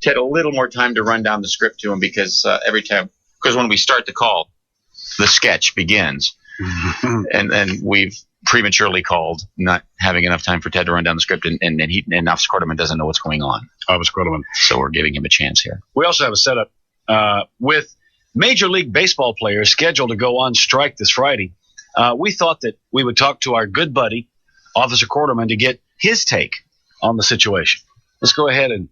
Ted a little more time to run down the script to him because when we start the call, the sketch begins. and we've prematurely called, not having enough time for Ted to run down the script, and Officer Quarterman doesn't know what's going on. Officer Quarterman. So we're giving him a chance here. We also have a setup with Major League Baseball players scheduled to go on strike this Friday. We thought that we would talk to our good buddy, Officer Quarterman, to get his take on the situation. Let's go ahead and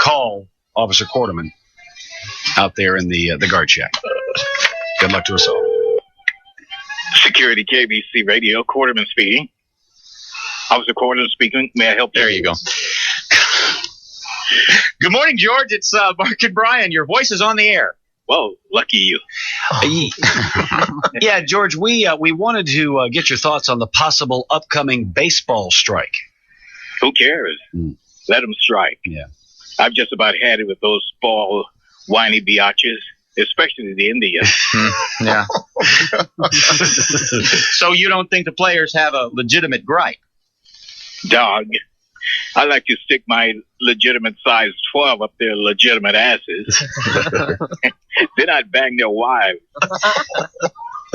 call Officer Quarterman out there in the guard shack. Good luck to us all. Security KBC Radio, Quarterman speaking. Officer Quarterman speaking. May I help you? There you go. Good morning, George. It's Mark and Brian. Your voice is on the air. Whoa, lucky you. Yeah, George, we wanted to get your thoughts on the possible upcoming baseball strike. Who cares? Let them strike. Yeah. I've just about had it with those spoiled, whiny biatches, especially the Indians. Yeah. So you don't think the players have a legitimate gripe? Dog. I like to stick my legitimate size 12 up their legitimate asses. Then I'd bang their wives.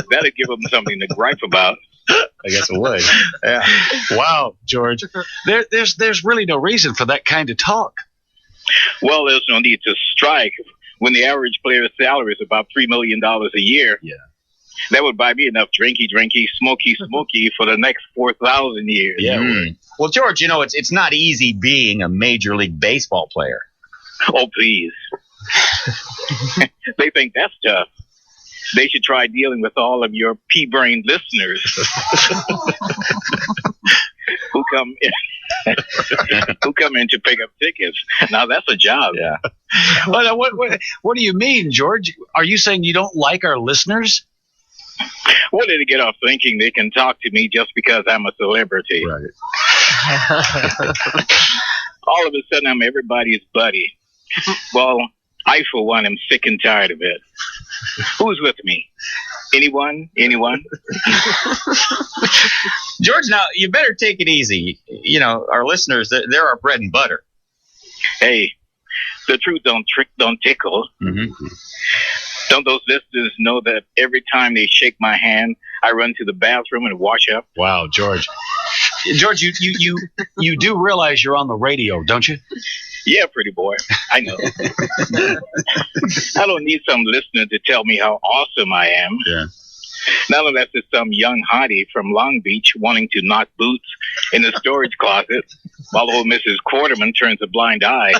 That'd give them something to gripe about. I guess it would. Yeah. Wow, George. There's really no reason for that kind of talk. Well, there's no need to strike when the average player's salary is about $3 million a year. Yeah. That would buy me enough drinky, smoky for the next 4,000 years. Yeah. Well, George, it's not easy being a Major League Baseball player. Oh, please. They think that's tough. They should try dealing with all of your pea-brained listeners who come in to pick up tickets. Now, that's a job. Yeah. Well, what do you mean, George? Are you saying you don't like our listeners? Well, they get off thinking they can talk to me just because I'm a celebrity. Right. All of a sudden, I'm everybody's buddy. Well, I, for one, am sick and tired of it. Who's with me? Anyone? George, now, you better take it easy. Our listeners, they're our bread and butter. Hey, the truth don't tickle. Mm-hmm. Don't those listeners know that every time they shake my hand, I run to the bathroom and wash up? Wow, George. George, you do realize you're on the radio, don't you? Yeah, pretty boy. I know. I don't need some listener to tell me how awesome I am. Yeah. Not unless it's some young hottie from Long Beach wanting to knock boots in the storage closet while old Mrs. Quarterman turns a blind eye.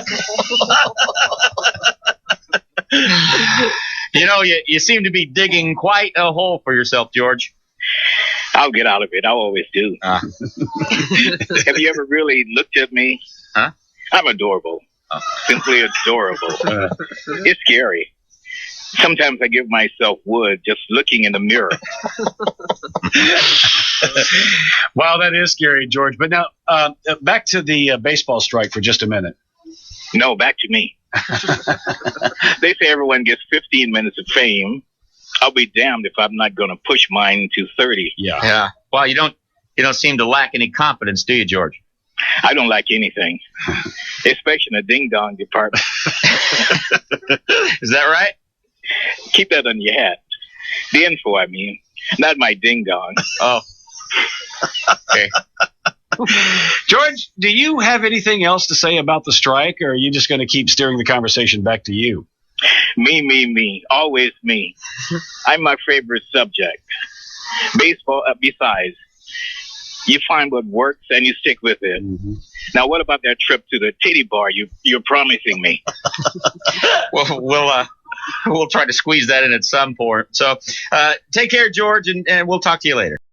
You seem to be digging quite a hole for yourself, George. I'll get out of it. I always do. Have you ever really looked at me? Huh? I'm adorable. Simply adorable. It's scary. Sometimes I give myself wood just looking in the mirror. Wow, that is scary, George. But now, back to the baseball strike for just a minute. No, back to me. They say everyone gets 15 minutes of fame. I'll be damned if I'm not going to push mine to 30. Yeah. Well, you don't seem to lack any confidence, do you, George? I don't like anything, especially in the ding-dong department. Is that right? Keep that on your hat. The info, I mean. Not my ding-dong. Oh. Okay. George, do you have anything else to say about the strike, or are you just going to keep steering the conversation back to you? Me. Always me. I'm my favorite subject. Baseball, besides, you find what works and you stick with it. Mm-hmm. Now, what about that trip to the titty bar you're promising me? Well, we'll try to squeeze that in at some point. So take care, George, and we'll talk to you later.